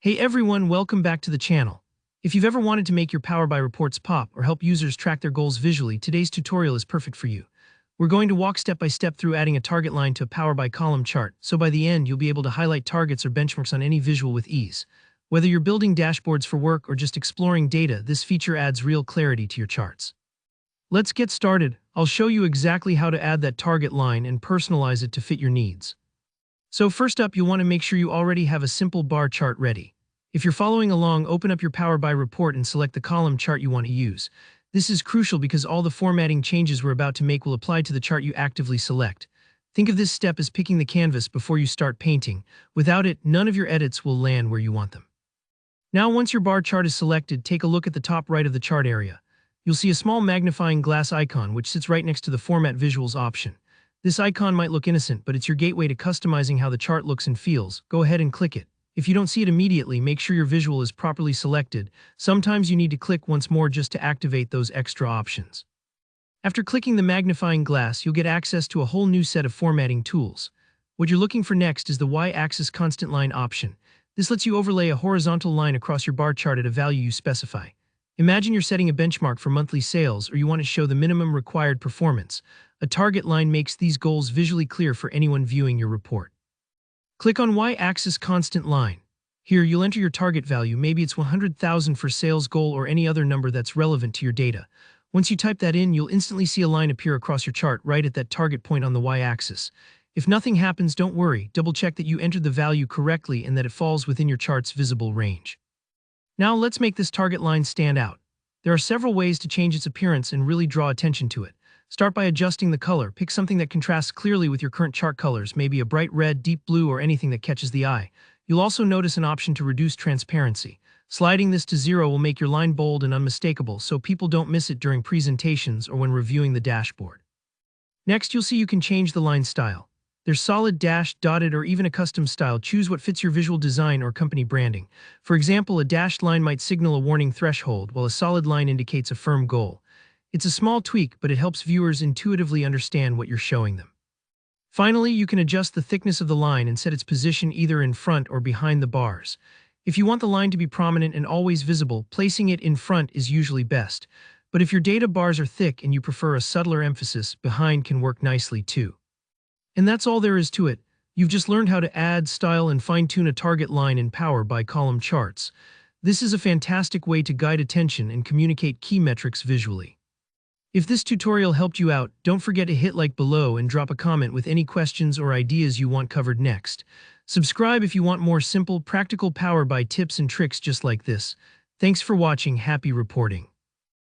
Hey everyone, welcome back to the channel. If you've ever wanted to make your Power BI reports pop or help users track their goals visually, today's tutorial is perfect for you. We're going to walk step by step through adding a target line to a Power BI column chart, so by the end you'll be able to highlight targets or benchmarks on any visual with ease. Whether you're building dashboards for work or just exploring data, this feature adds real clarity to your charts. Let's get started. I'll show you exactly how to add that target line and personalize it to fit your needs. So first up, you'll want to make sure you already have a simple bar chart ready. If you're following along, open up your Power BI report and select the column chart you want to use. This is crucial because all the formatting changes we're about to make will apply to the chart you actively select. Think of this step as picking the canvas before you start painting. Without it, none of your edits will land where you want them. Now, once your bar chart is selected, take a look at the top right of the chart area. You'll see a small magnifying glass icon which sits right next to the Format Visuals option. This icon might look innocent, but it's your gateway to customizing how the chart looks and feels. Go ahead and click it. If you don't see it immediately, make sure your visual is properly selected. Sometimes you need to click once more just to activate those extra options. After clicking the magnifying glass, you'll get access to a whole new set of formatting tools. What you're looking for next is the Y-axis constant line option. This lets you overlay a horizontal line across your bar chart at a value you specify. Imagine you're setting a benchmark for monthly sales, or you want to show the minimum required performance. A target line makes these goals visually clear for anyone viewing your report. Click on Y-axis constant line. Here, you'll enter your target value. Maybe it's 100,000 for sales goal or any other number that's relevant to your data. Once you type that in, you'll instantly see a line appear across your chart right at that target point on the Y-axis. If nothing happens, don't worry. Double-check that you entered the value correctly and that it falls within your chart's visible range. Now, let's make this target line stand out. There are several ways to change its appearance and really draw attention to it. Start by adjusting the color. Pick something that contrasts clearly with your current chart colors, maybe a bright red, deep blue, or anything that catches the eye. You'll also notice an option to reduce transparency. Sliding this to 0 will make your line bold and unmistakable, so people don't miss it during presentations or when reviewing the dashboard. Next, you'll see you can change the line style. There's solid, dashed, dotted, or even a custom style. Choose what fits your visual design or company branding. For example, a dashed line might signal a warning threshold, while a solid line indicates a firm goal. It's a small tweak, but it helps viewers intuitively understand what you're showing them. Finally, you can adjust the thickness of the line and set its position either in front or behind the bars. If you want the line to be prominent and always visible, placing it in front is usually best. But if your data bars are thick and you prefer a subtler emphasis, behind can work nicely too. And that's all there is to it. You've just learned how to add, style, and fine-tune a target line in Power BI column charts. This is a fantastic way to guide attention and communicate key metrics visually. If this tutorial helped you out, don't forget to hit like below and drop a comment with any questions or ideas you want covered next. Subscribe if you want more simple, practical Power BI tips and tricks just like this. Thanks for watching. Happy reporting.